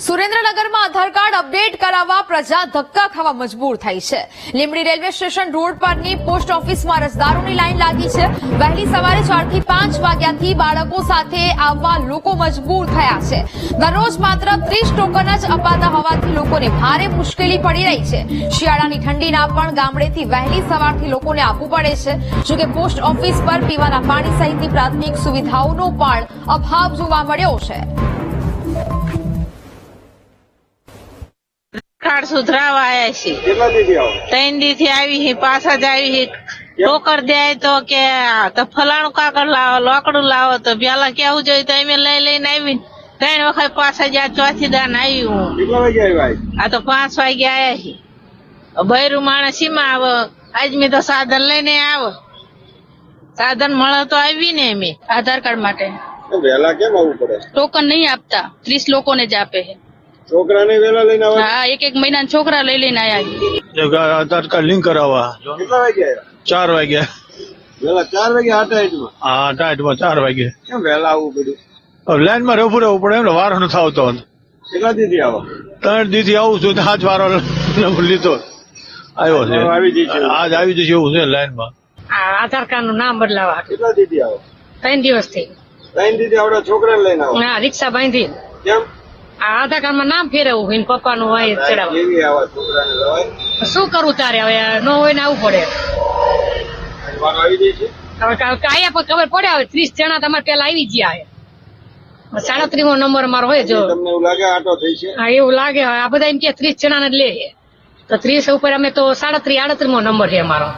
સુરેન્દ્રનગરમાં આધાર card update કરાવવા પ્રજા ધક્કા ખાવા મજબૂર થઈ છે। લીંબડી રેલવે સ્ટેશન રોડ પરની પોસ્ટ ઓફિસમાં અરજદારોની લાઈન લાગી છે। વહેલી સવારે 4 થી 5 વાગ્યાથી બાળકો સાથે આવવા લોકો મજબૂર થયા છે। દરરોજ માત્ર 30 ટોકન જ અપાતા હોવાથી લોકોને ભારે મુશ્કેલી પડી રહી છે। શિયાળાની ઠંડીના પણ ગામડેથી વહેલી સવારથી લોકોને આવવું પડે છે। જોકે પોસ્ટ ઓફિસ પર પીવાના પાણી સહિતની પ્રાથમિક સુવિધાઓનો પણ અભાવ જોવા મળ્યો છે। કાર્ડ સુધરાવા આવ્યા છે। કેટલા દીધી આવો? 3 દી થી આવી છે, પાછા જ આવી છે। ટોકર દે તો કે તો ફલાણું કાગળ લાવો, લોકડું લાવો, તો પેલા કેવું જોઈએ તો અમે લઈને આવી 3 વખત પાછા જ્યાં ચોથી દાન આવી હું। કેટલા વાગે આવ્યા? આ તો 5 વાગે આવ્યા છે। બૈરું માણસ સીમાં આવે, આજ મેં તો સાધન લઈને આવે, સાધન મળે તો આવી ને અમે આધાર કાર્ડ માટે વહેલા કેમ આવવું પડે? ટોકન નહીં આપતા, 30 લોકોને જ આપે છે। છોકરાને વહેલા લઈને આવવા? હા, એક મહિના છોકરા લઈને આવ્યા। આધાર કાર્ડ લિંક કરાવવા કેટલા વાગે આવ્યા? 4 વાગ્યા। વહેલા 4 વાગે આટાઈટમાં? હા, ટાઈટમાં 4 વાગે। કેમ વહેલા આવવું પડ્યું? લાઈનમાં રહેવું પડે એમને વારો નથી આવતો। કેટલા દીધી આવો? 3 દીથી આવું છું, આજ વારો લીધો આવ્યો છે, આવી જશે? આજ આવી જશે એવું છે લાઈનમાં। આધાર કાર્ડ નું નામ બદલાવા કેટલા દીધી આવો? 3 દિવસથી 3 દીધી આવડે છોકરાને લઈને આવો? રિક્ષા બાંધી કેમ? આધાર કાર્ડ માં નામ ફેરવવું હોય, પપ્પાનું હોય ચડાવવું। કેવી આવા છોકરાને લવાય? શું કરવું તારે? હવે ન હોય ને આવવું પડે। વારો આવી જશે? હવે આયા પર ખબર પડે, હવે 30 જણા તમારે પેલા આવી ગયા છે। 37મો નંબર અમારો હોય જો। તમને એવું લાગે આટો થઈ છે? હા, એવું લાગે। આ બધા એમ કે 30 જણા ને જ લે, તો 30 ઉપર અમે તો 37 38મો નંબર છે અમારો।